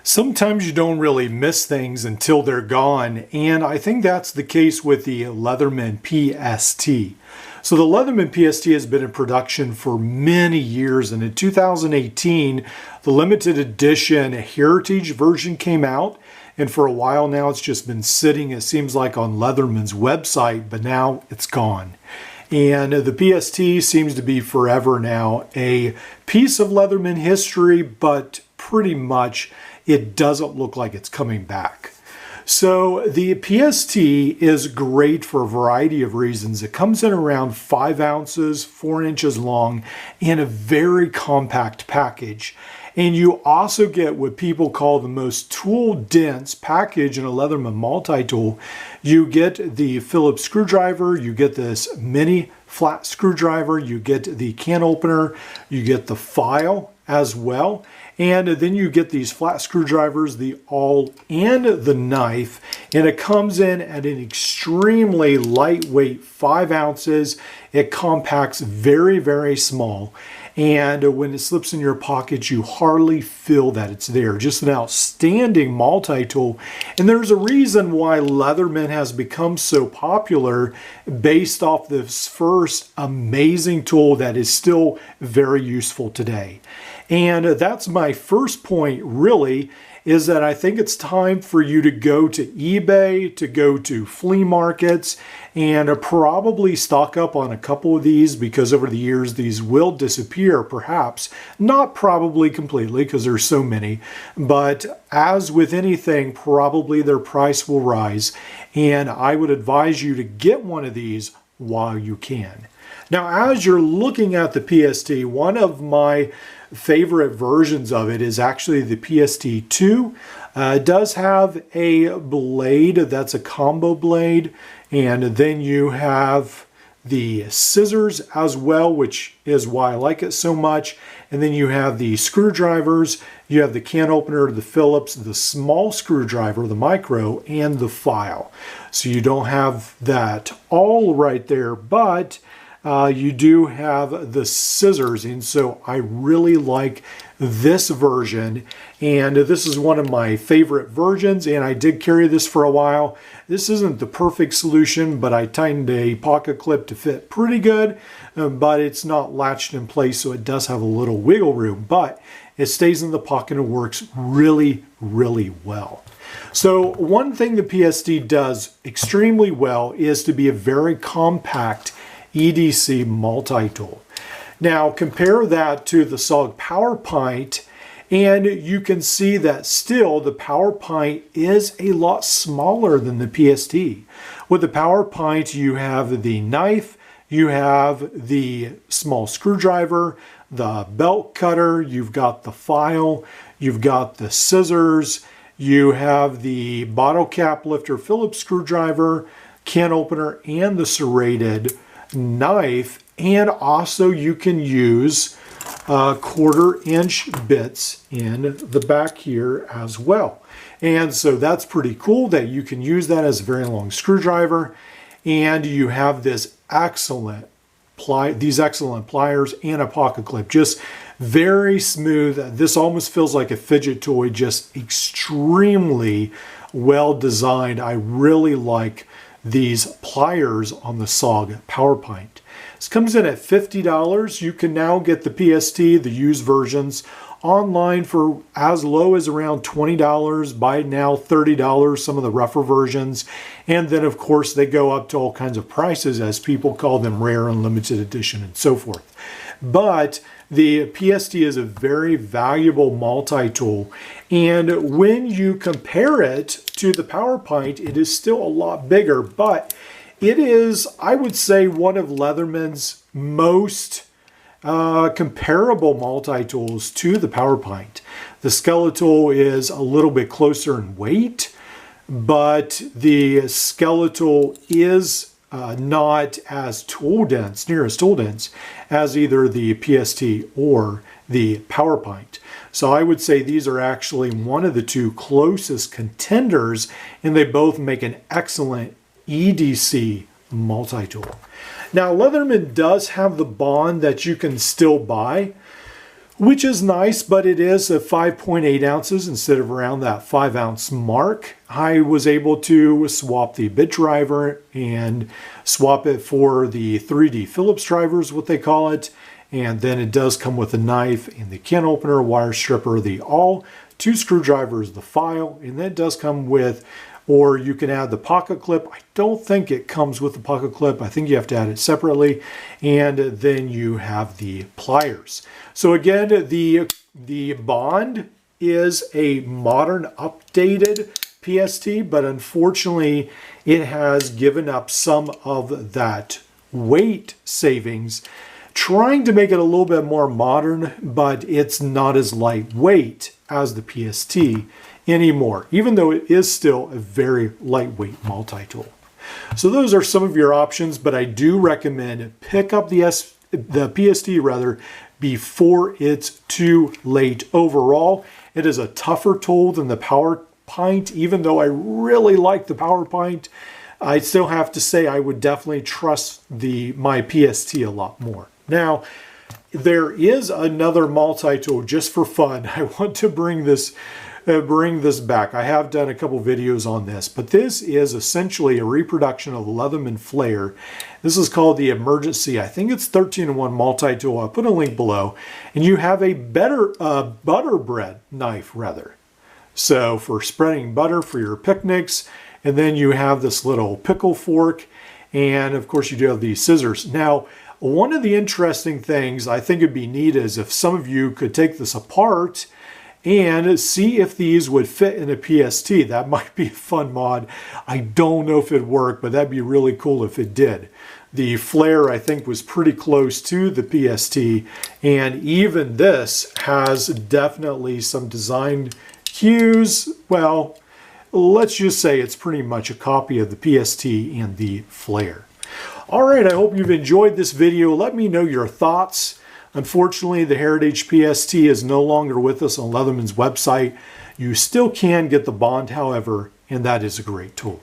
Sometimes you don't really miss things until they're gone, and I think that's the case with the Leatherman PST. So the Leatherman PST has been in production for many years, and in 2018, the limited edition heritage version came out, and for a while now it's just been sitting, it seems like, on Leatherman's website, but now it's gone. And the PST seems to be forever now a piece of Leatherman history, but pretty much it doesn't look like it's coming back. So the PST is great for a variety of reasons. It comes in around 5 ounces, 4 inches long, in a very compact package. And you also get what people call the most tool-dense package in a Leatherman multi-tool. You get the Phillips screwdriver, you get this mini flat screwdriver, you get the can opener, you get the file as well. And then you get these flat screwdrivers, the awl and the knife, and it comes in at an extremely lightweight 5 ounces. It compacts very, very small. And when it slips in your pocket, you hardly feel that it's there. Just an outstanding multi-tool. And there's a reason why Leatherman has become so popular based off this first amazing tool that is still very useful today. And that's my first point, really, is that I think it's time for you to go to eBay, to go to flea markets, and probably stock up on a couple of these, because over the years these will disappear, perhaps. Not probably completely, because there's so many, but as with anything, probably their price will rise, and I would advise you to get one of these while you can. Now, as you're looking at the PST, one of my favorite versions of it is actually the PST2. It does have a blade that's a combo blade, and then you have the scissors as well, which is why I like it so much. And then you have the screwdrivers, you have the can opener, the Phillips, the small screwdriver, the micro, and the file. So you don't have that all right there, but you do have the scissors, and so I really like this version, and this is one of my favorite versions, and I did carry this for a while. This isn't the perfect solution, but I tightened a pocket clip to fit pretty good, but it's not latched in place, so it does have a little wiggle room, but it stays in the pocket and works really, really well. So one thing the PST does extremely well is to be a very compact EDC multi-tool. Now compare that to the SOG PowerPint, and you can see that still the PowerPint is a lot smaller than the PST. With the PowerPint, you have the knife, you have the small screwdriver, the belt cutter, you've got the file, you've got the scissors, you have the bottle cap lifter Phillips screwdriver, can opener, and the serrated knife. And also you can use 1/4 inch bits in the back here as well. And so that's pretty cool that you can use that as a very long screwdriver. And you have this these excellent pliers and a pocket clip. Just very smooth. This almost feels like a fidget toy, just extremely well designed. I really like these pliers on the SOG PowerPint. This comes in at $50. You can now get the PST, the used versions, online for as low as around $20, by now $30, some of the rougher versions. And then of course they go up to all kinds of prices as people call them rare and limited edition and so forth. But the PST is a very valuable multi-tool, and when you compare it to the PowerPint, it is still a lot bigger, but it is, I would say, one of Leatherman's most comparable multi-tools to the PowerPint. The skeletal is a little bit closer in weight, but the skeletal is not as tool dense, near as tool dense as either the PST or the PowerPint. So I would say these are actually one of the two closest contenders, and they both make an excellent EDC multi-tool. Now Leatherman does have the Bond that you can still buy, which is nice, but it is a 5.8 ounces instead of around that 5-ounce mark. I was able to swap the bit driver and swap it for the 3D Phillips driver is what they call it. And then it does come with a knife and the can opener, wire stripper, the awl, 2 screwdrivers, the file, and then it does come with, or you can add the pocket clip. I don't think it comes with the pocket clip. I think you have to add it separately. And then you have the pliers. So again, the Bond is a modern, updated PST, but unfortunately it has given up some of that weight savings, trying to make it a little bit more modern, but it's not as lightweight as the PST anymore, even though it is still a very lightweight multi-tool. So those are some of your options, but I do recommend pick up the PST before it's too late. Overall, it is a tougher tool than the PowerPint. Even though I really like the PowerPint, I still have to say I would definitely trust my PST a lot more. Now, there is another multi-tool just for fun. I want to bring this back. I have done a couple videos on this, but this is essentially a reproduction of the Leatherman flare. This is called the Emergency. I think it's 13-in-1 multi-tool. I'll put a link below. And you have a butter bread knife, rather. So for spreading butter for your picnics, and then you have this little pickle fork, and of course you do have these scissors. Now, one of the interesting things I think would be neat is if some of you could take this apart and see if these would fit in a PST. That might be a fun mod. I don't know if it'd work, but that'd be really cool if it did. The flare, I think, was pretty close to the PST, and even this has definitely some design cues. Well, let's just say it's pretty much a copy of the PST and the flare. All right, I hope you've enjoyed this video. Let me know your thoughts. Unfortunately, the Heritage PST is no longer with us on Leatherman's website. You still can get the Bond, however, and that is a great tool.